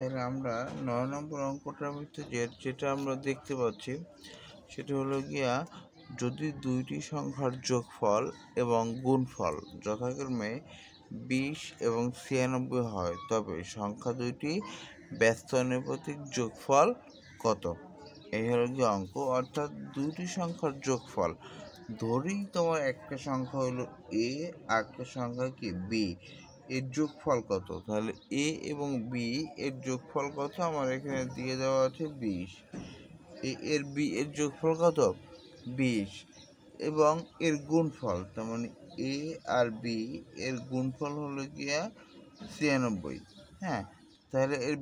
তাহলে আমরা ৯ নম্বর অঙ্কটার মধ্যে যেটা আমরা দেখতে পাচ্ছি সেটা হলো গিয়া যদি দুইটি সংখ্যার যোগফল এবং গুণফল যথাক্রমে ২০ এবং ৯৬ হয় তবে সংখ্যা দুইটি ব্যস্তানুপাতিক যোগফল কত? এই হলো গিয়ে অঙ্ক, অর্থাৎ দুইটি সংখ্যার যোগফল। ধরি তোমার একটা সংখ্যা হলো এ আর একটা সংখ্যা কি বি, এর যোগফল কত? তাহলে এ এবং বি এর যোগফল কত আমার এখানে দিয়ে দেওয়া আছে ২০। এ এর বি এর যোগফল কত? ২০ এবং এর গুণফল, তার মানে এ আর বি এর গুণফল হলো গিয়া ৯৬। হ্যাঁ, তাহলে এর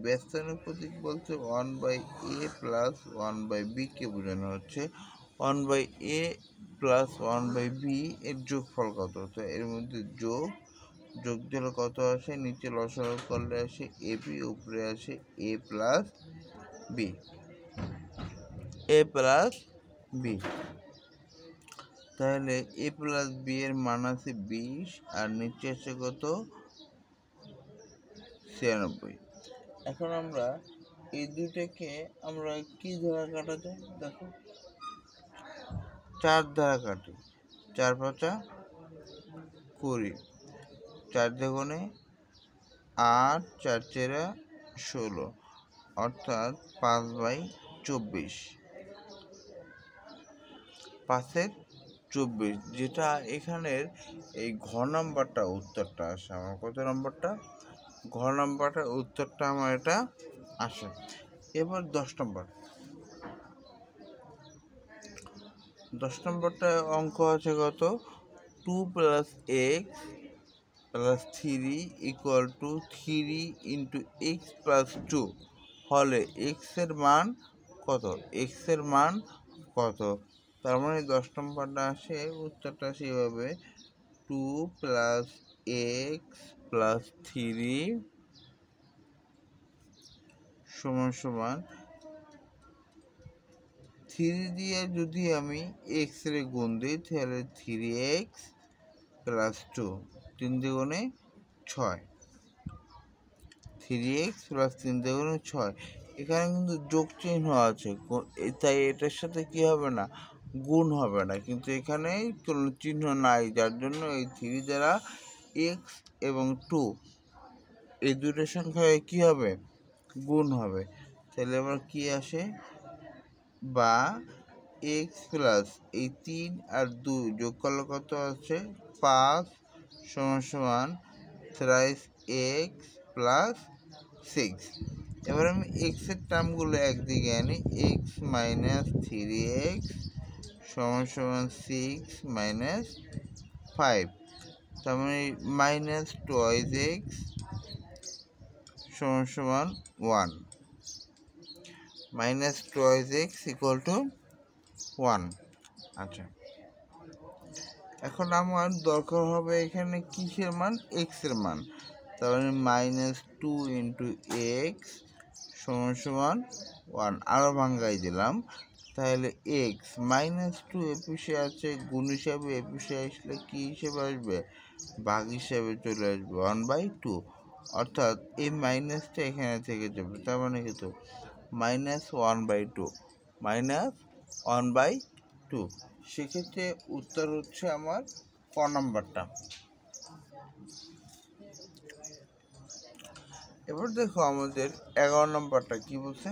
ব্যস্তানুপাতিক বলতে 1/a প্লাস 1/b কে বোঝানো হচ্ছে। 1/a প্লাস 1/b এর যোগফল কত? তো এর মধ্যে যোগ দিলে কত আসে? নিচে লসাগু করলে আসে এবি, উপরে আসে এ প্লাস বি। তাহলে এ প্লাস বি এর মান আছে ২০ আর নিচে আছে কত? ৯৬। এখন আমরা এই দুইটাকে আমরা কি দ্বারা কাটা যায়? দেখো, ৪ দ্বারা কাটি। ৪ ৫ ২০, ৪ দুগুণে ৮, ৪ চেরা ১৬, অর্থাৎ ৫/২৪। ৫/২৪, যেটা এখানের এই ঘ নাম্বারটা উত্তরটা আসে আমার। কত নাম্বারটা? ঘ নাম্বারটা উত্তরটা আমার এটা আসে। এবার ১০ নম্বরটা অঙ্ক আছে কত? 2 + x + 3 = 3 × x + 2 হলে x এর মান কত? তার মানে ১০ নম্বরটা আসে, উত্তরটা আসে এভাবে 2 + x + 3 = 3 দিয়ে যদি আমি x এর গুণ দিই তাহলে 3x + 2, ৩ দুগুণে ৬। 3x + 3 দুগুণে ৬। এখানে কিন্তু যোগ চিহ্ন আছে, তাই এটার সাথে কি হবে না? গুণ হবে না। কিন্তু এখানে কোনো চিহ্ন নাই, যার জন্য এই 3 দ্বারা x এবং 2 এই দুটো সংখ্যায় কি হবে? গুণ হবে। তাহলে আবার কি আসে? বা x প্লাস এই ৩ আর ২ যোগ করলে কত আছে? ৫ = 3x + 6। এবার আমি x এর টার্মগুলো একদিকে আনি। x - 3x = 6 - 5, তার মানে -2x = 1, -2x = 1। আচ্ছা, এখন আমার দরকার হবে এখানে কিসের মান? x এর মান। তাহলে -2 × x = 1, আরও ভাঙ্গাই দিলাম। তাহলে x -2 এপিসে আছে, গুণ হিসাবে এপিসে আসলে কি হিসেবে আসবে? ভাগ হিসাবে চলে আসবে 1/2, অর্থাৎ এই মাইনাসটা এখানে থেকে যাবে। তার মানে কিন্তু -1/2, -1/2। সেক্ষেত্রে উত্তর হচ্ছে আমার ক নাম্বারটা। এবার দেখো আমাদের ১১ নম্বরটা কি বলছে?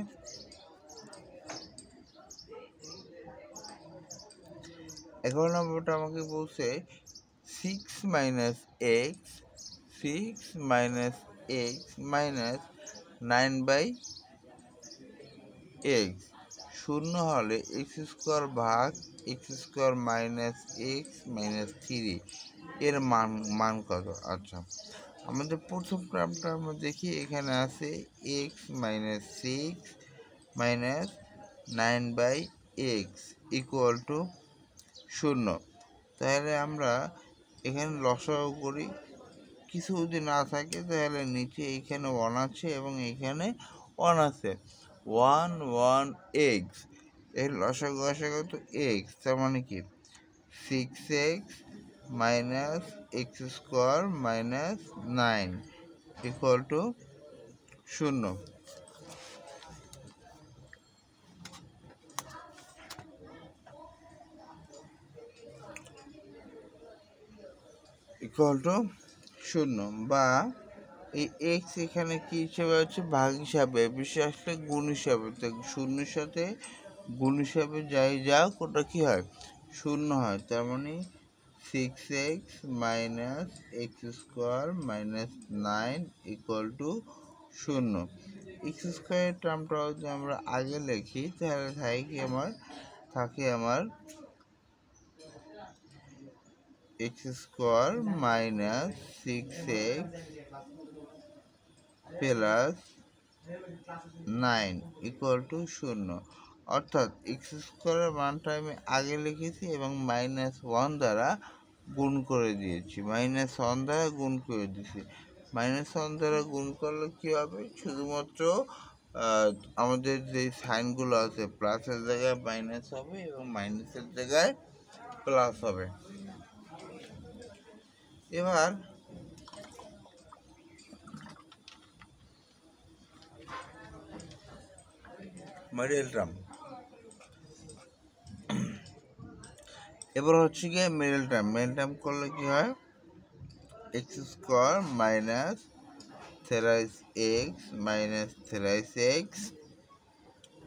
১১ নম্বরটা আমাকে বলছে 6 - x - 9/x শূন্য হলে x² ভাগ x² - x - 3 এর মান কত? আচ্ছা, আমাদের প্রথম টার্মটা আমরা দেখি। এখানে আছে x - 6 - 9/x = 0। তাহলে আমরা এখানে লসাগু করি। কিছু যদি না থাকে তাহলে নিচে এইখানে 1 আছে এবং এইখানে 1 আছে। 1 x এর লসাগু আসে কত? x, তার মানে কি 6x - x² - 9 = শূন্য ইকুয়াল টু শূন্য, বা এই এক্স এখানে কি হিসাবে আছে, ভাগ হিসাবে, বিশেষ আসলে গুণ হিসাবে। তো শূন্যের সাথে গুণ হিসাবে যাই যাক ওটা কি হয়, শূন্য হয়। তার মানে 6x minus x square minus 9 equal to শূন্য। এক্স স্কোয়ারের টার্মটা যদি আমরা আগে লিখি তাহলে থাকে আমার x square minus 6x plus 9 equal to শূন্য। অর্থাৎ এক্স স্কোয়ারের মানটা আমি আগে লিখেছি এবং -1 দ্বারা গুণ করে দিয়েছি, -1 দ্বারা গুণ করে দিয়েছি। -1 দ্বারা গুণ করলে কী হবে, শুধুমাত্র আমাদের যে সাইনগুলো আছে প্লাসের জায়গায় মাইনাস হবে এবং মাইনাসের জায়গায় প্লাস হবে। এবার মিডল টার্ম, এবার হচ্ছে গিয়ে মিডল টার্ম করলে কি হয়, x square minus 3x minus 3x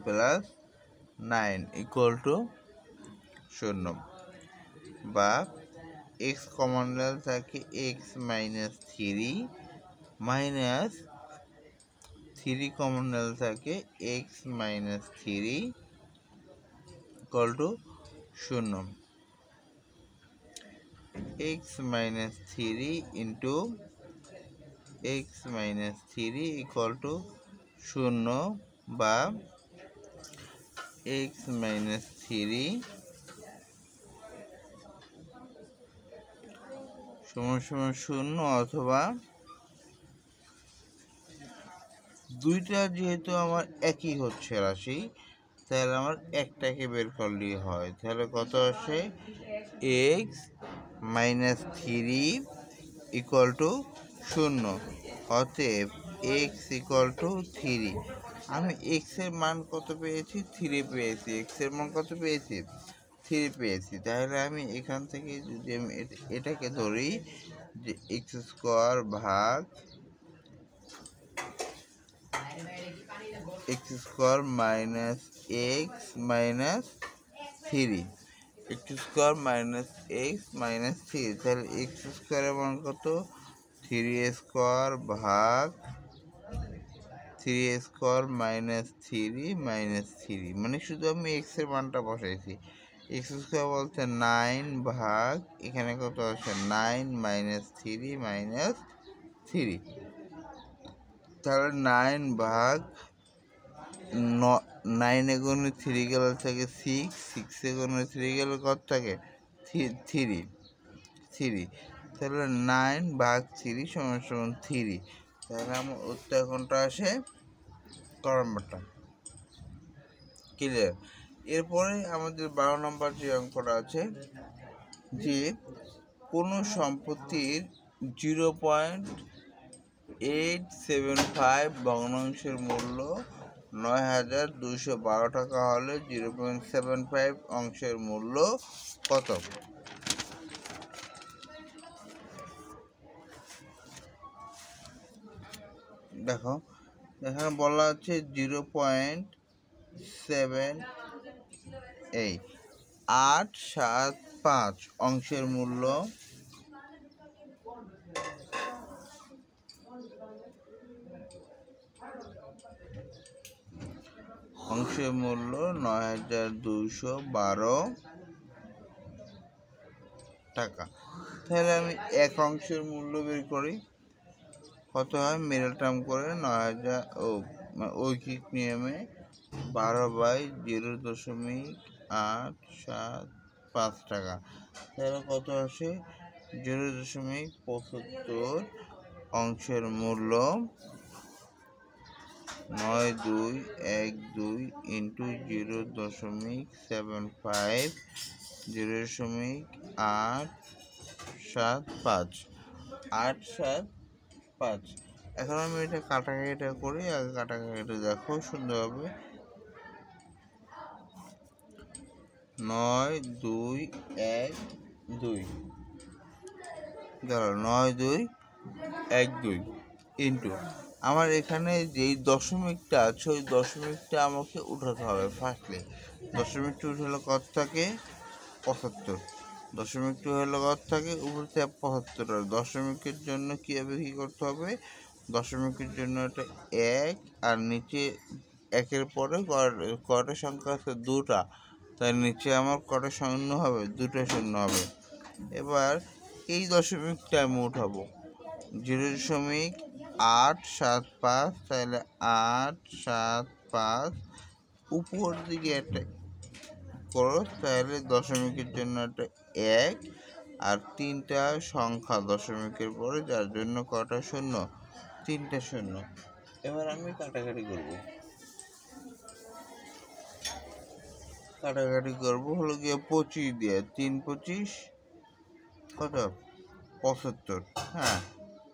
plus 9 equal to শূন্য, বা এক্স কমন নিলে থাকে এক্স মাইনাস 3 মাইনাস 3 কমন নিলে থাকে এক্স মাইনাস 3 ইকুয়াল টু শূন্য। X minus 3 into x minus 3 equal to শূন্য, বা এক্স মাইনাস 3 সমান সমান শূন্য, অথবা দুইটা যেহেতু আমার একই হচ্ছে রাশি, তাহলে আমার একটাকে বের করলেই হয়। তাহলে কত আসে, এক্স মাইনাস 3 ইকুয়াল টু শূন্য, অতএব এক্স ইকুয়াল টু 3। আমি এক্সের মান কত পেয়েছি, 3 পেয়েছি। এক্সের মান কত পেয়েছি, 3 পেয়েছি। তাহলে আমি এখান থেকে যদি আমি এটাকে ধরি যে এক্স স্কোয়ার ভাগ x square minus x minus 3, x square minus x minus 3, তাহলে এক্স স্কোয়ারের মান কত, 3 স্কোয়ার ভাগ 3 স্কোয়ার মাইনাস 3 মানে শুধু আমি এক্সের মানটা বসাইছি। এক্স স্কোয়ার বলতে 9 ভাগ এখানে কত আছে, 9 মাইনাস 3 মাইনাস 3, তাহলে 9 ভাগ 9 গুণে 3 গেলে থাকে 6, 6 গুণে 3 গেলে কত থাকে, 3, তাহলে 9 ভাগ 3 সমান সমান 3। তাহলে আমার উত্তর কোনটা আসে, ক নম্বরটা। ক্লিয়ার। এরপরে আমাদের 12 নম্বর যে অঙ্কটা আছে, যে কোনো সম্পত্তির 0.875 ভগ্নাংশের মূল্য 9,212 টাকা হলে 0.75 অংশের মূল্য কত। দেখো এখানে বলা আছে 0.875 অংশের মূল্য অংশের মূল্য 9,212 টাকা। তাহলে আমি এক অংশের মূল্য বের করি, কত হয়, মিডল টার্ম করে 9,000 ঐকিক নিয়মে 12/0.875 টাকা। তাহলে কত আসে, 0.75 অংশের মূল্য 9212 ইন্টু 0.75 0.875 এখন আমি এটা কাটাকাটিটা করি, আগে কাটাকাটিটা দেখো সুন্দরভাবে। 9 2 1 2 গেল, 9 2 1 2 ইন্টু আমার এখানে যেই দশমিকটা আছে ওই দশমিকটা আমাকে উঠাতে হবে। ফার্স্টলি দশমিকটা উঠালে কত থাকে? 75। দশমিকটা হলো কত থাকে? উপর থেকে 75। আর দশমিকের জন্য কীভাবে কী করতে হবে? দশমিকের জন্য এটা 1 আর নিচে 1-এর পরে কয়টা সংখ্যা আছে? 2টা, তার নিচে আমার কটা শূন্য হবে? 2টা শূন্য হবে। এবার এই দশমিকটা আমি উঠাবো 0.875, তাহলে 875 উপর দিকে একটা করো, তাহলে দশমিকের জন্য একটা 1 আর 3টা সংখ্যা দশমিকের পরে, যার জন্য কটা শূন্য? 3টা শূন্য। এবার আমি কাটাকাটি করব। কাটাকাটি করবো হলো গিয়ে 25 দিয়ে। 3 25 কত? 75। হ্যাঁ,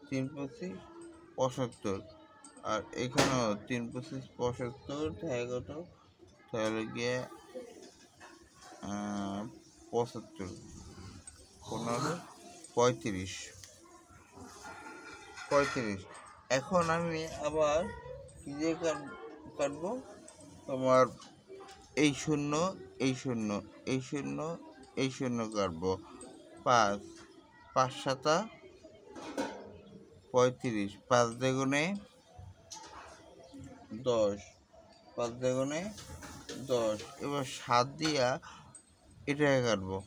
3 25 75। আর এখানেও 3 25 75, তাহলে কত? তাহলে গিয়ে 75 15 35 35। এখন আমি আবার কী দিয়ে কাটবো? তোমার এই শূন্য, এই শূন্য, এই শূন্য, এই শূন্য কাটবো। 5 5 7 35, 5 দ্বিগুণে 10, 5 দ্বিগুণে 10। এবার 7 দিয়া এটাকে কাটবো।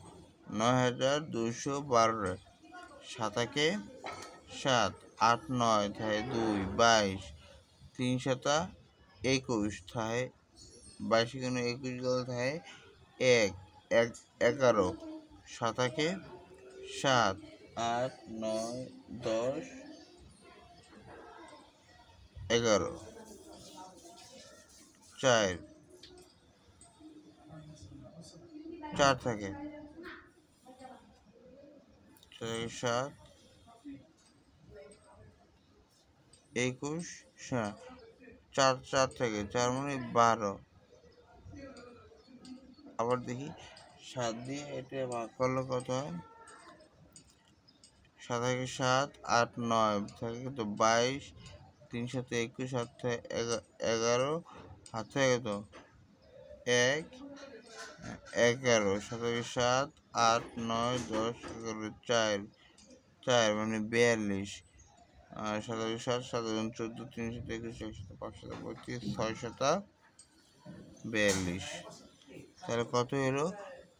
9212, 7 7 8 9 থাকে 2 22, 3 7 21 থাকে 22 গুণে 21 গেল থাকে 1 1 11, 7 7 8 9 10 11, 4 4 থাকে 7 21, 4 4 থেকে 4 মানে 12। আবার দেখি 7 দিয়ে এটা ভাগ করলে কত হয়? 7 থেকে 7 8 9 থাকে তো 22, 3 7 21, 7 থেকে 11, হাত থেকে কত? 1 11, 7 থেকে 7 8 9 10 11 4 4 মানে 42। আর 7 থেকে 7 7 14, 3 7 21, 1 7 5 7 35, 6 7 42। তাহলে কত হলো?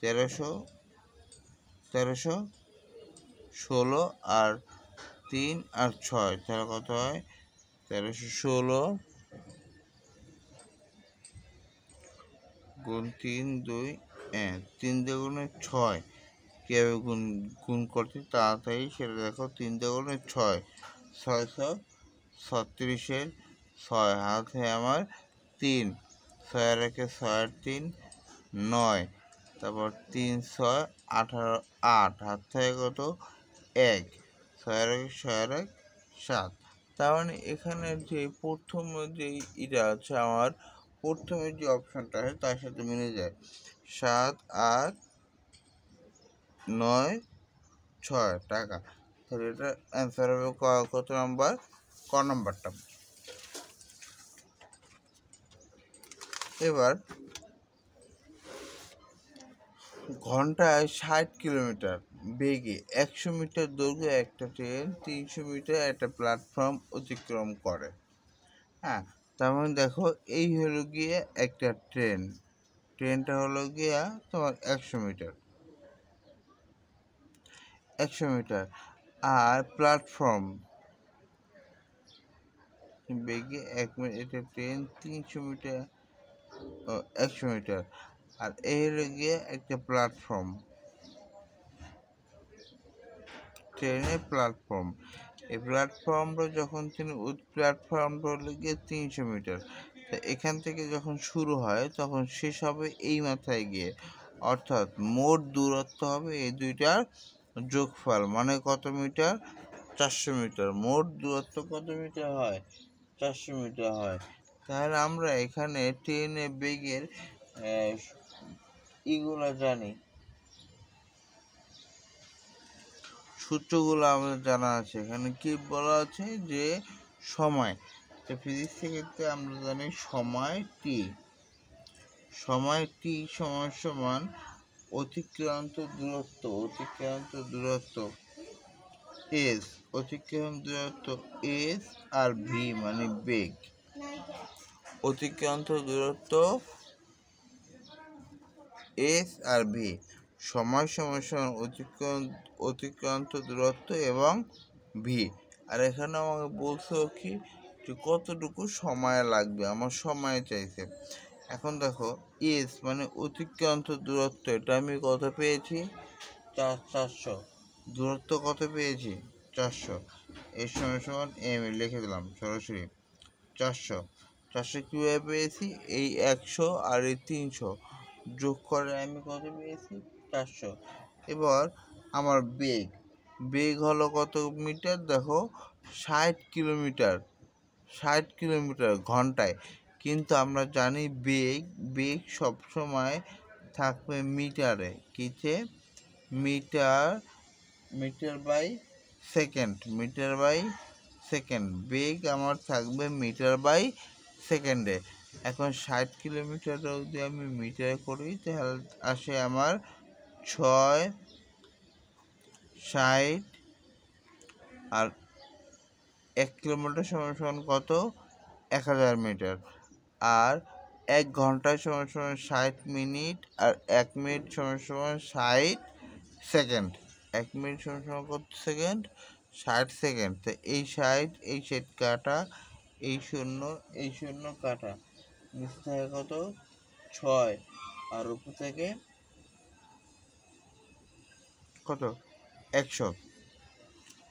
1316 আর 3 আর 6, তাহলে কত হয়? 1316 গুণ 3 2 1, 3 দ্বিগুণে 6। কীভাবে গুণ করতে তাড়াতাড়ি সেটা দেখো। 3 দ্বিগুণে 6, 636-এর 6 হাতে আমার 3, 6 আর 1 6 আর 3 9, তারপর 3 6 18 8, হাত থেকে কত? 1, 6 আর 1 6 আর 1 7। তার মানে এখানে যে প্রথম যে এটা আছে আমার প্রথমে যে অপশানটা আছে তার সাথে মিলে যায়। 7 8 9 6 টাকা। তাহলে এটা অ্যান্সার হবে কত নাম্বার? ক নাম্বারটা। এবার ঘন্টায় 60 কিলোমিটার বেগে 100 মিটার দৈর্ঘ্যে একটা ট্রেন 300 মিটার একটা প্ল্যাটফর্ম অতিক্রম করে। হ্যাঁ, তার মানে দেখো এই হলো গিয়ে একটা ট্রেনটা হলো গিয়া তোমার 100 মিটার আর প্ল্যাটফর্ম বেগে এটা ট্রেন 300 মিটার 100 মিটার আর এই হলো গিয়ে একটা প্ল্যাটফর্ম, ট্রেনের প্ল্যাটফর্ম। এই প্ল্যাটফর্মটা যখন প্ল্যাটফর্মটা হলো গিয়ে 300 মিটার, তা এখান থেকে যখন শুরু হয় তখন শেষ হবে এই মাথায় গিয়ে, অর্থাৎ মোট দূরত্ব হবে এই দুইটার যোগফল। মানে কত মিটার? 400 মিটার। মোট দূরত্ব কত মিটার হয়? 400 মিটার হয়। তাহলে আমরা এখানে ট্রেনের বেগের ইগুলা জানি, সূত্রগুলো আমাদের জানা আছে। এখানে কি বলা আছে যে সময়, তো ফিজিক্সের ক্ষেত্রে আমরা জানি সময় টি। সময় টি সমান সমান অতিক্রান্ত দূরত্ব এস, অতিক্রান্ত দূরত্ব এস আর ভি মানে বেগ। অতিক্রান্ত দূরত্ব এস আর ভি, সময় সমান সমান অতিক্রান্ত দূরত্ব এবং ভি। আর এখানে আমাকে বলছো কি যে কতটুকু সময় লাগবে, আমার সময় চাইছে। এখন দেখো এস মানে অতিক্রান্ত দূরত্ব, এটা আমি কত পেয়েছি? 400। দূরত্ব কত পেয়েছি? 400। এর সমান সমান এম লিখে দিলাম সরাসরি 400। 400 কীভাবে পেয়েছি? এই 100 আর এই 300 যোগ করে আমি কত পেয়েছি? 400। এবার আমার বেগ হলো কত মিটার? দেখো 60 কিলোমিটার, 60 কিলোমিটার ঘন্টায়। কিন্তু আমরা জানি বেগ সবসময় থাকবে মিটারে। কিসে? Metre by second. বেগ আমার থাকবে মিটার বাই সেকেন্ডে। এখন 60 কিলোমিটার যদি আমি মিটারে করি তাহলে আসে আমার 6, 60 আর 1 কিলোমিটার সমান সমান কত? 1000 মিটার। আর 1 ঘন্টায় সমান সমান 60 মিনিট, আর 1 মিনিট সমান সমান 60 সেকেন্ড। 1 মিনিট সমান সমান কত সেকেন্ড? 60 সেকেন্ড। তো এই 60 কাটা, এই শূন্য কাটা, নিচে থাকে কত? 6 আর উপর থেকে কত? 100।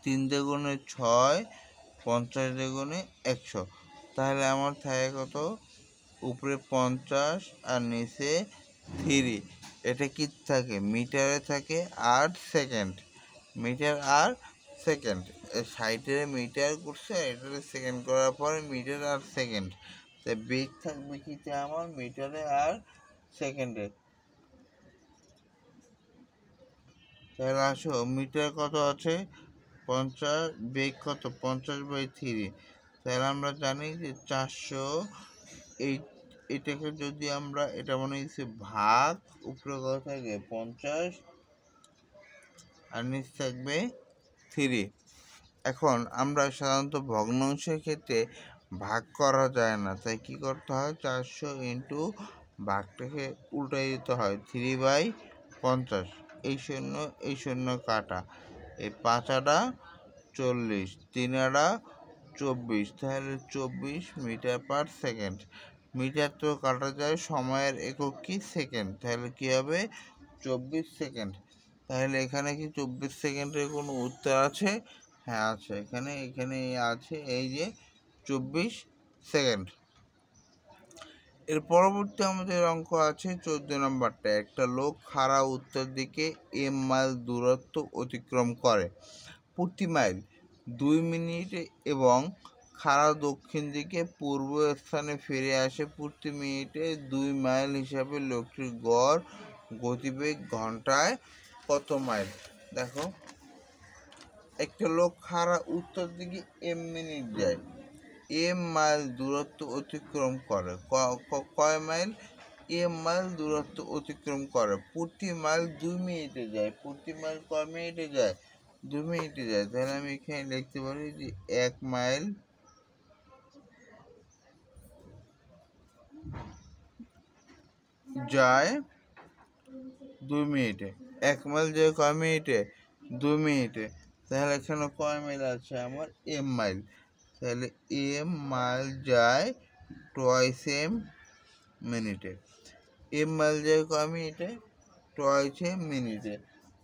3 দুগুণে 6, 50 দুগুণে 100। তাহলে আমার থাকে কত? উপরে 50 আর নিচে 3। এটা কি থাকে? মিটারে থাকে আর সেকেন্ড। মিটার আর সেকেন্ড, 60 মিটার করছে, এটারে সেকেন্ড করার পরে মিটার আর সেকেন্ড। তাই বেগ থাকবে কিতে আমার? মিটারে আর সেকেন্ডে। তাহলে আসো মিটার কত আছে? 50, বেগ কত? 50/3। তাহলে আমরা জানি যে 400, এটাকে যদি আমরা, এটা মনে হচ্ছে ভাগ, উপরে কত থাকে? 50 আর নিচে থাকবে 3। এখন আমরা সাধারণত ভগ্নাংশের ক্ষেত্রে ভাগ করা যায় না, তাই কি করতে হয়? 400 ইন্টু ভাগটাকে উল্টাই দিতে হয় 3/50। এই শূন্য কাটা, এই 5 আটা 40, 3 আটা 24, তাহলে 24 মিটার পার সেকেন্ড। মিটার তো কাটা যায়, সময়ের একক কি? সেকেন্ড। তাহলে কি হবে? 24 সেকেন্ড। তাহলে এখানে কি 24 সেকেন্ডের কোনো উত্তর আছে? হ্যাঁ আছে, এখানে আছে, এই যে 24 সেকেন্ড। এর পরবর্তী আমাদের অঙ্ক আছে 14 নম্বরটা। একটা লোক খাড়া উত্তর দিকে এম মাইল দূরত্ব অতিক্রম করে প্রতি মাইল 2 মিনিটে এবং খাড়া দক্ষিণ দিকে পূর্ব স্থানে ফিরে আসে প্রতি মিনিটে 2 মাইল হিসাবে লোকটির গড় গতিবেগ ঘন্টায় কত মাইল? দেখো, একটা লোক খাড়া উত্তর দিকে এম মিনিট যায়, এম মাইল দূরত্ব অতিক্রম করে। কয় মাইল? এম মাইল দূরত্ব অতিক্রম করে। প্রতি মাইল 2 মিনিটে যায়। প্রতি মাইল কয় মিনিটে যায়? 2 মিনিটে যায়। তাহলে আমি এখানে লিখতে পারি যে 1 মাইল যায় 2 মিনিটে। 1 মাইল যায় কয় মিনিটে? 2 মিনিটে। তাহলে এখানে কয় মাইল আছে আমার? M mile. তাহলে এম মাইল যায় টুয়াইস এম মিনিটে। এম মাইল যায় কয় মিনিটে? টুয়াইস এম মিনিটে।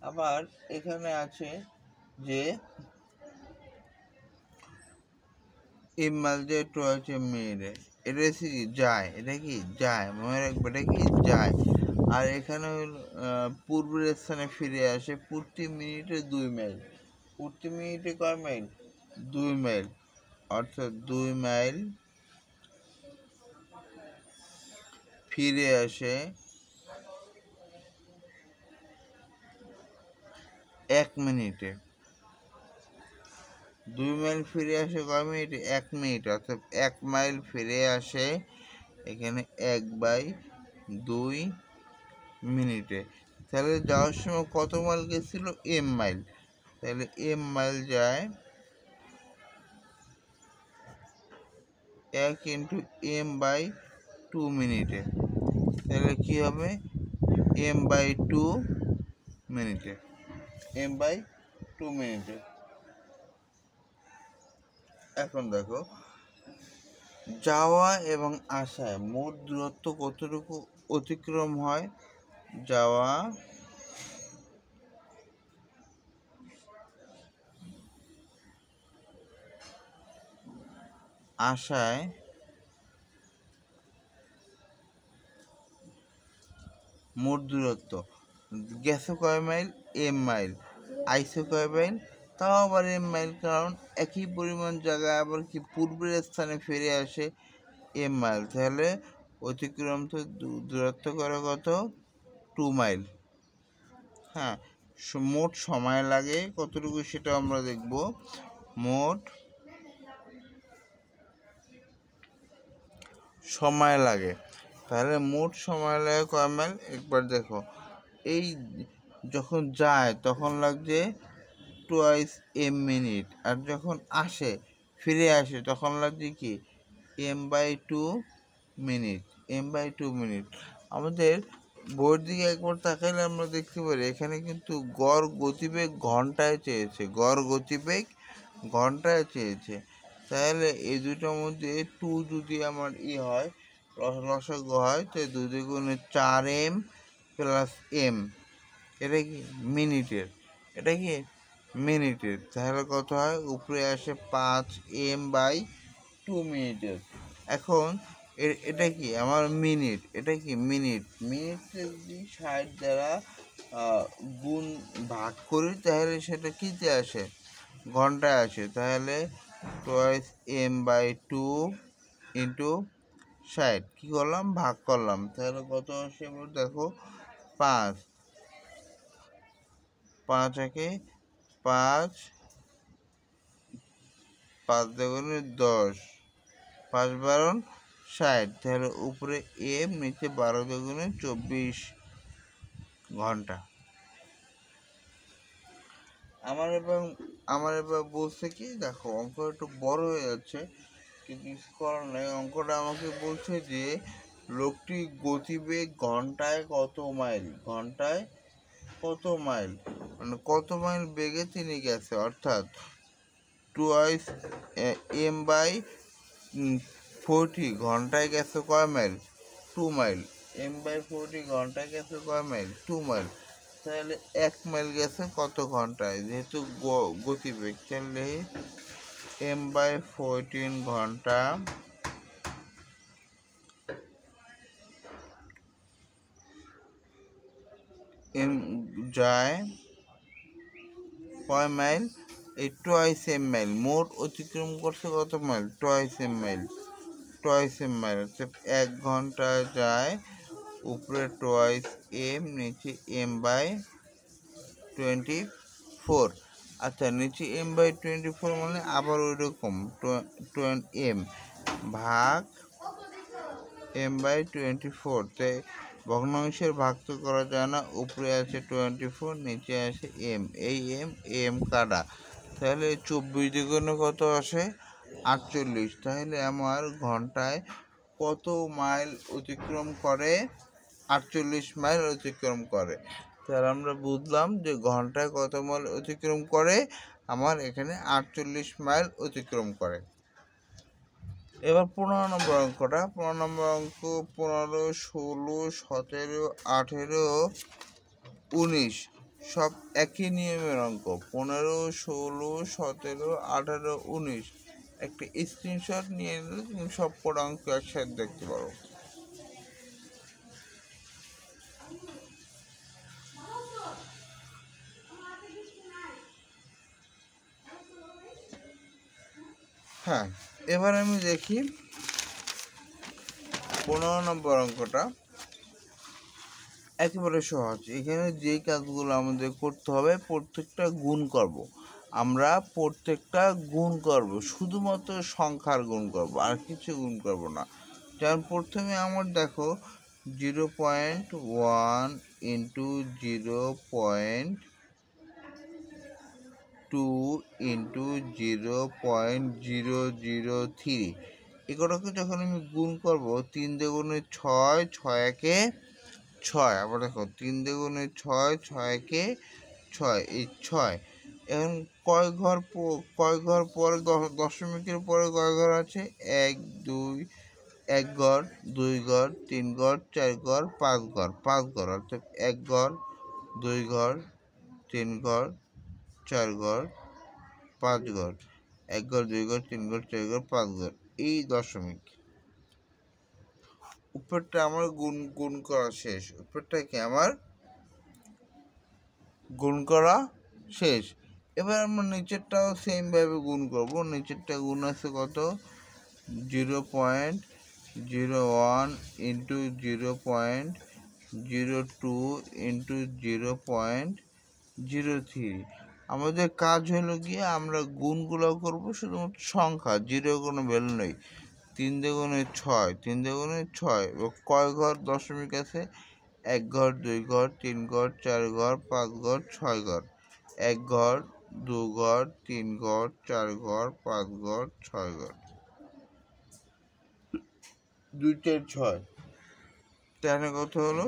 আবার এখানে আছে যে এম মাইল যায় টুয়াইস এম মিনিটে। এটা কি যায়? এটা কি যায়? মনে রাখবে, এটা কি যায়। আর এখানে পূর্বের স্থানে ফিরে আসে প্রতি মিনিটে 2 মাইল। প্রতি মিনিটে কয় মাইল? 2 মাইল, অর্থাৎ 2 মাইল ফিরে আসে 1 মিনিটে। 2 মাইল ফিরে আসে কয় মিনিটে? 1 মিনিট, অর্থাৎ 1 মাইল ফিরে আসে এখানে 1/2 মিনিটে। তাহলে যাওয়ার সময় কত মাইল গেছিল? m mile. তাহলে m মাইল যায় 1 × m/2 মিনিটে। তাহলে কি হবে? m/2 মিনিটে। m/2 মিনিটে। এখন দেখো, যাওয়া এবং আসায় মোট দূরত্ব কতটুকু অতিক্রম হয়? যাওয়া আসায় মোট দূরত্ব, গেছো কয় মাইল? m mile. আইসো কয় মাইল? তাও আবার m মাইল, কারণ একই পরিমাণ জায়গায় আবার কি পূর্বের স্থানে ফিরে আসে m মাইল। তাহলে অতিক্রম তো দূরত্ব করে কত? 2 মাইল। হ্যাঁ, মোট সময় লাগে কতটুকু সেটা আমরা দেখব। মোট সময় লাগে, তাহলে মোট সময় লাগে কয় মাইল? একবার দেখো, এই যখন যায় তখন লাগছে 2m মিনিট, আর যখন আসে ফিরে আসে তখন লাগছে কি? m/2 minute. m/2 minute. আমাদের বইয়ের দিকে একবার তাকাইলে আমরা দেখতে পারি এখানে কিন্তু গড় গতিবেগ ঘন্টায় চেয়েছে, গড় গতিবেগ ঘন্টায় চেয়েছে। তাহলে এই দুটোর মধ্যে 2 যদি আমার হয়, লসাগু হয়, তো 2 × 4m + m, এটা কি? মিনিটের। এটা কি? মিনিটের। তাহলে কত হয়? উপরে আসে 5m/2 মিনিটের। এখন এটা কি? আমার মিনিট। এটা কি? মিনিট। মিনিটকে যদি 60 দ্বারা গুণ ভাগ করি তাহলে সেটা কিতে আসে? ঘন্টায় আসে। তাহলে 2m/2 × 60 কী করলাম? ভাগ করলাম। তাহলে কত আসে? এবার দেখো, 5 5 একে 5, 5 দুগুণে 10, 5 × 60। তাহলে উপরে m, নিচে 12 দুগুণে 24 ঘন্টা। আমার এবার বলছে কি, দেখো অঙ্ক একটু বড় হয়ে যাচ্ছে, কিন্তু কিছু করার নেই। অঙ্কটা আমাকে বলছে যে লোকটি গতিবেগ ঘন্টায় কত মাইল? ঘন্টায় কত মাইল, মানে কত মাইল বেগে তিনি গেছে, অর্থাৎ 2m/40 ঘন্টায় গেছে কয় মাইল? 2 মাইল। m/40 ঘন্টায় গেছে কয় মাইল? 2 মাইল। তাহলে 1 মাইল গেছে কত ঘন্টায়? যেহেতু গতিবেগ, তাহলে m/14 ঘন্টা যায় কয় মাইল? এই 2m/মাইল। মোট অতিক্রম করছে কত মাইল? 2m/মাইল। 2m/মাইল, অর্থাৎ 1 ঘন্টা যায় উপরে 2m, নিচে m/24। আচ্ছা, নিচে m/24 মানে আবার ওই রকম m ভাগ m/24। তাই ভগ্নাংশের ভাগ তো করা যায় না, উপরে আছে 24, নিচে আছে m, এই m কাটা। তাহলে 24 দ্বিগুণে কত আসে? 48। তাহলে আমার ঘন্টায় কত মাইল অতিক্রম করে? 48 মাইল অতিক্রম করে। তাহলে আমরা বুঝলাম যে ঘন্টায় কত মাইল অতিক্রম করে? আমার এখানে 48 মাইল অতিক্রম করে। এবার 15 নম্বর অঙ্কটা। 15 নম্বর অঙ্ক 15, 16, 17, 18, 19 সব একই নিয়মের অঙ্ক। 15, 16, 17, 18, 19 একটা স্ক্রিনশট নিয়ে নিলে তুমি সব কটা অঙ্ক একসাথে দেখতে পারো। হ্যাঁ, এবার আমি দেখি 15 নম্বর অঙ্কটা। একেবারে সহজ। এখানে যে কাজগুলো আমাদের করতে হবে প্রত্যেকটা গুণ করব। আমরা প্রত্যেকটা গুণ করব, শুধুমাত্র সংখ্যার গুণ করব, আর কিছু গুণ করব না। যেমন প্রথমে আমার দেখো 0.1 ইন্টু 0.2 ইন্টু 0.003, এগুলোকে যখন আমি গুণ করব 3 দুগুণে 6, 6 একে 6। আবার দেখো 3 দুগুণে 6, 6 একে 6, এই 6। এখন কয় ঘর পরে দশমিকের পরে কয় ঘর আছে? 1 2, 1 ঘর, 2 ঘর, 3 ঘর, 4 ঘর, 5 ঘর, 5 ঘর, অর্থাৎ 1 ঘর, 2 ঘর, 3 ঘর, 4 ঘর, 5 ঘর, 1 ঘর, 2 ঘর, 3 ঘর, 4 ঘর, 5 ঘর, এই দশমিক। উপরটা আমার গুণ করা শেষ। উপরটাকে আমার গুণ করা শেষ। এবার আমরা নিচেরটাও সেমভাবে গুণ করব। নিচেরটা গুণ আছে কত? 0.01 ইন্টু 0.02 ইন্টু 0.03। আমাদের কাজ হলো গিয়ে আমরা গুণগুলো করব শুধুমাত্র সংখ্যা, জিরো কোনো ভ্যালু নেই। 3 দুগুণে 6, 3 দুগুণে 6। কয় ঘর দশমিক আছে? 1 ঘর, 2 ঘর, 3 ঘর, 4 ঘর, 5 ঘর, 6 ঘর, 1 ঘর, 2 ঘর, 3 ঘর, 4 ঘর, 5 ঘর, 6 ঘর, 2 4 6। তাহলে কত হলো?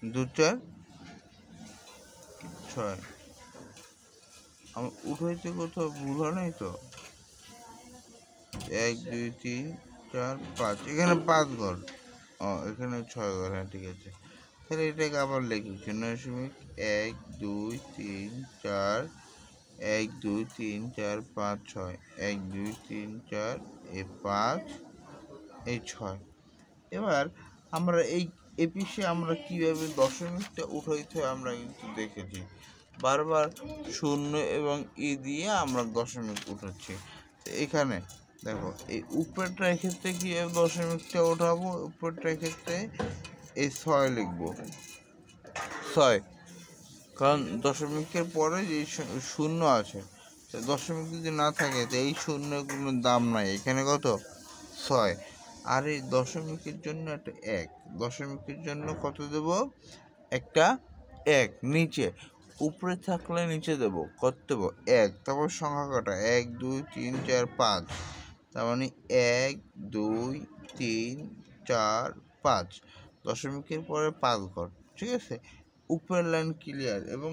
2 4 6। আমার উঠাইতে কোথাও ভুল হয় নাই তো? 1 2 3 4 5, এখানে 5 ঘর। এখানে 6 ঘর। হ্যাঁ, ঠিক আছে। তাহলে এটাকে আবার লিখি 0.1 2 3 4, 1 2 3 4 5 6, 1 2 3 4 এই 5 এই 6। এবার আমরা এই এপিসে আমরা কীভাবে দশমিকটা উঠাইতে হয় আমরা কিন্তু দেখেছি। বারবার শূন্য এবং দিয়ে আমরা দশমিক উঠাচ্ছি। এখানে দেখো এই উপরেরটার ক্ষেত্রে কীভাবে দশমিকটা উঠাবো? উপরেরটার ক্ষেত্রে এই 6 লিখবো, 6। কারণ দশমিকের পরে যে শূন্য আছে, দশমিক যদি না থাকে তো এই শূন্যের কোনো দাম নাই। এখানে কত? 6। আর এই দশমিকের জন্য একটা 1, দশমিকের জন্য কত দেব? একটা 1 নিচে। উপরে থাকলে নিচে দেব কত দেব? 1। তারপর সংখ্যা কটা? 1 2 3 4 5। তার মানে 1 2 3 4 5। দশমিকের পরে 5 ঘর, ঠিক আছে। উপরের লাইন ক্লিয়ার এবং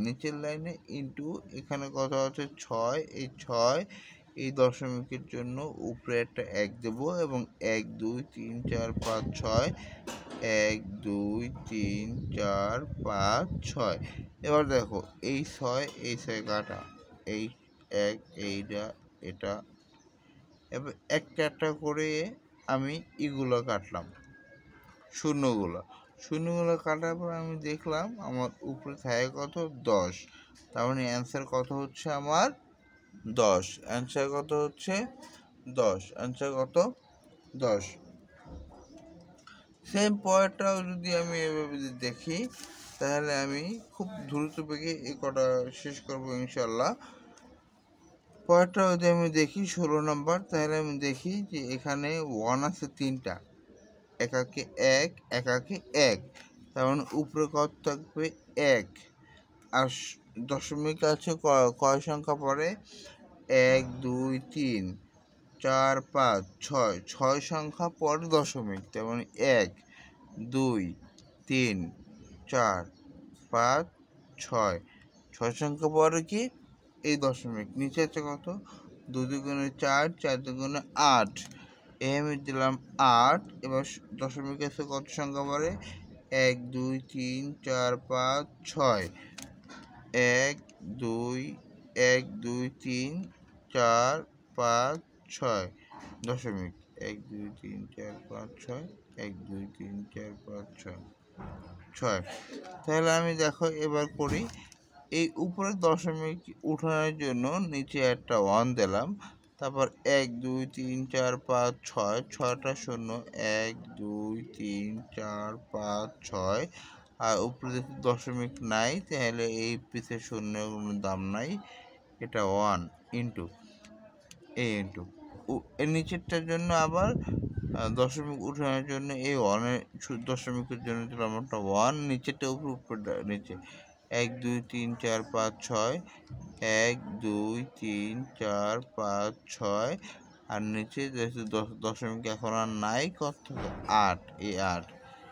নিচের লাইনে ইন্টু এখানে কত আছে? 6। এই 6 এই দশমিকের জন্য উপরে একটা 1 দেব এবং 1 2 3 4 5 6, 1 2 3 4 5 6। এবার দেখো এই 6 কাটা, এই 1 এইটা এটা। এবার একটা একটা করে আমি এগুলো কাটলাম, শূন্যগুলো কাটার পর আমি দেখলাম আমার উপরে থাকে কত? 10। তার মানে অ্যান্সার কত হচ্ছে আমার? 10। অ্যান্সার কত হচ্ছে? 10। অ্যান্সার কত? 10। সেম পয়েন্টটাও যদি আমি এভাবে দেখি তাহলে আমি খুব দ্রুত বেগে এই কটা শেষ করবো ইনশাল্লাহ। পয়েন্টটা যদি আমি দেখি 16 নম্বর, তাহলে আমি দেখি যে এখানে 1 আছে 3টা, একাকে 1 একাকে 1। তার মানে উপরে কত থাকবে? 1। আর দশমিক আছে কয় সংখ্যা পরে? 1 2 3 4 5 6, 6 সংখ্যা পরে দশমিক। তার মানে 1 2 3 4 5 6, 6 সংখ্যা পরে কি? এই দশমিক। নিচে আছে কত? 2 দুগুণে 4, 4 দুগুণে 8। আমি দিলাম 8। এবার দশমিক আছে কত সংখ্যা পরে? 1 2 3 4 5 6, 1 2 1 2 3 4 5 6 দশমিক। 1 2 3 4 5 6, 1 2 3 4 5 6 6। তাহলে আমি দেখো এবার করি এই উপরে দশমিক উঠানোর জন্য নিচে একটা 1 দিলাম, তারপর 1 2 3 4 5 6, 6টা শূন্য, 1 2 3 4 5 6, আর উপরে যদি দশমিক নাই তাহলে এই পিসের শূন্যের কোনো দাম নাই, এটা 1 ইন্টু এর নিচেরটার জন্য আবার দশমিক উঠানোর জন্য এই 1-এর দশমিকের জন্য দিলাম একটা 1, নিচেরটা উপরে নিচে 1 2 3 4 5 6, 1 2 3 4 5 6, আর নিচে যেহেতু দশমিক এখন আর নাই, কত থাকে 8, এই 8।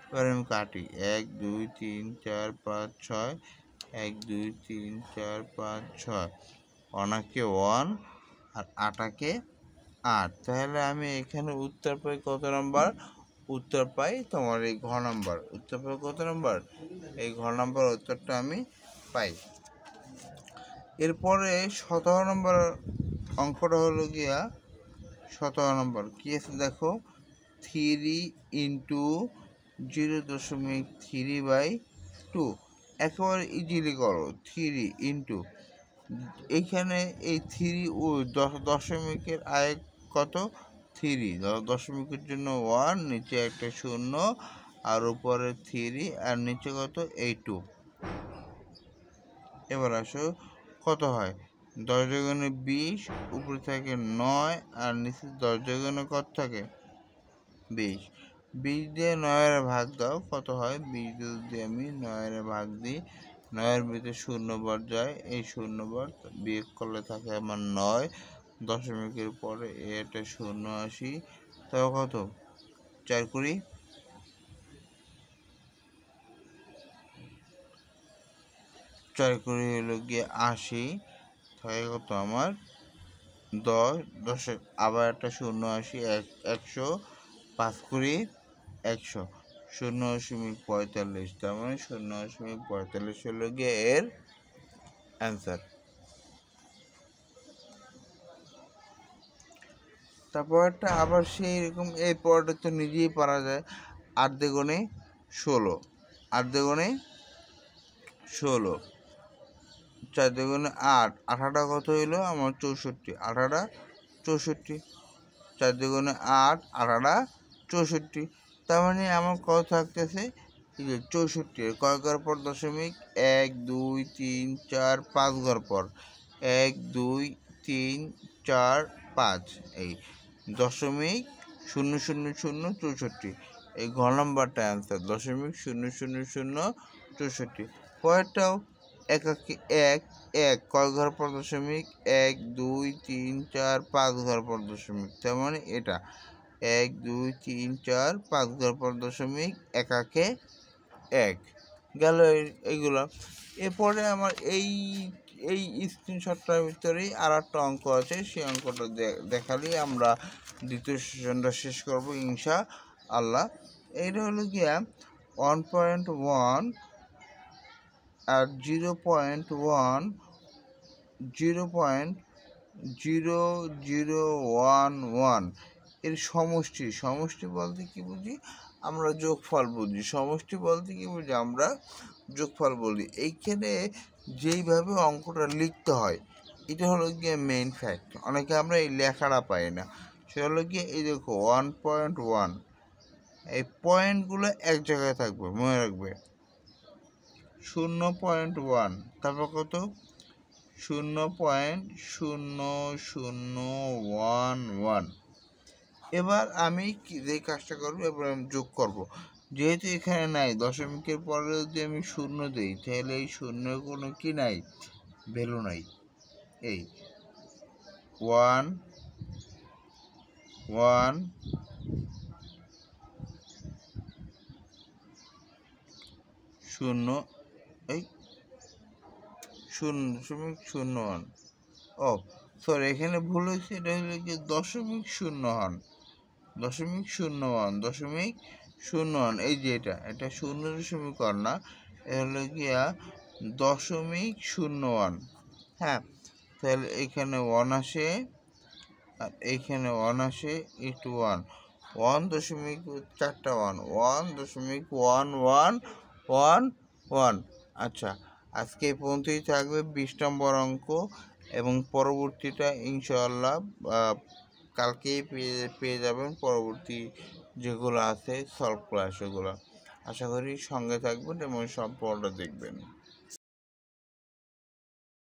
এবার আমি কাটি 1 2 3 4 5 6, 1 2 3 4 5 6, অনাকে 1 আর আটাকে 8। তাহলে আমি এখানে উত্তর পাই কত নাম্বার? উত্তর পাই তোমার এই ঘ নাম্বার। উত্তর পাই কত নাম্বার? এই ঘ নাম্বার উত্তরটা আমি পাই। এরপরে 17 নম্বর অঙ্কটা হলো গিয়া 17 নম্বর কি আছে দেখো, 3 ইন্টু 0.3/2। একেবারে ইজিলি করো। 3 ইন্টু এইখানে এই 3 ও দশমিকের আয় কত? 3, দশমিকের জন্য 1, নিচে একটা 0, আর উপরে 3, আর নিচে কত? এই 2। এবার আসো কত হয়? 10 দুগুণে 20, উপরে থাকে 9, আর নিচে 10 দুগুণে কত থাকে? 20। 20 দিয়ে 9-এর ভাগ দাও, কত হয়? 20 যদি আমি 9-এর ভাগ দিই, 9-এর ভিতরে 0 বার যায়, এই 0 বার বিয়োগ করলে থাকে আমার 9, দশমিকের পরে এটা 0 আসি, তবে কত? 4 করি 4 করে হলো গিয়ে 80, থাকে কত আমার? 10, 10 আবার একটা 0 আসি, 100, 5 করি 100, 0.45। তার মানে 0.45 হলো গিয়ে এর অ্যান্সার। তারপরটা আবার সেই রকম, এই পরটা তো নিজেই পারা যায়। 8 দুগুণে 16, 8 দুগুণে 16, 4 দুগুণে 8, 8টা কত হইলো আমার? 64, 8টা 64, 4 দুগুণে 8, 8টা 64। তার মানে আমার কত থাকতেছে? 64। কয় ঘর পর দশমিক? 1 2 3 4 5 ঘর পর, 1 2 3 4 5, এই দশমিক 0.00064। এই ঘ নাম্বারটা অ্যান্সার, 0.00064। পরেরটাও একাকে 1 1, কয় ঘর পর দশমিক? 1 2 3 4 5 ঘর পর দশমিক, তার মানে এটা 1 2 3 4 5 ঘর পর দশমিক, একাকে 1 গেল এইগুলো। এরপরে আমার এই স্ক্রিনশটটার ভিতরেই আর একটা অঙ্ক আছে, সেই অঙ্কটা দেখালেই আমরা দ্বিতীয় সেশনটা শেষ করব ইনশাআল্লাহ। এইটা হলো গিয়া 1.1 আর 0.0011 এর সমষ্টি। সমষ্টি বলতে কি বুঝি? আমরা যোগফল বুঝি। সমষ্টি বলতে কি বুঝি? আমরা যোগফল বলি। এইখানে যেইভাবে অঙ্কটা লিখতে হয়, এটা হলো গিয়ে মেইন ফ্যাক্ট। অনেকে আমরা এই লেখাটা পাই না। সেটা হলো গিয়ে এই দেখো 1.1, এই পয়েন্টগুলো এক জায়গায় থাকবে, মনে রাখবে। 0.1, তারপর কত? 0.0011। এবার আমি যে কাজটা করবো, এবার আমি যোগ করব। যেহেতু এখানে নাই, দশমিকের পরে যদি আমি 0 দিই, তাহলে এই শূন্যের কোনো কি নাই? ভ্যালু নাই। এই 1 1 0, এই 0.01। ও সরি, এখানে ভুল হয়েছে। এটা হলো কি 0.01, 0.01, এই যে এটা 0.1 না, এটা হলো গিয়া 0.01। হ্যাঁ, তাহলে এখানে 1 আসে, আর এইখানে 1 আসে, একটু 1.4টা 1, 1.11111। আচ্ছা, আজকে এই পর্যন্তই থাকবে 20 নম্বর অঙ্ক, এবং পরবর্তীটা ইনশাআল্লাহ কালকেই পেয়ে যাবেন পরবর্তী যেগুলো আছে সলভ ক্লাস, ওগুলো আশা করি সঙ্গে থাকবেন এবং সম্পূর্ণটা দেখবেন।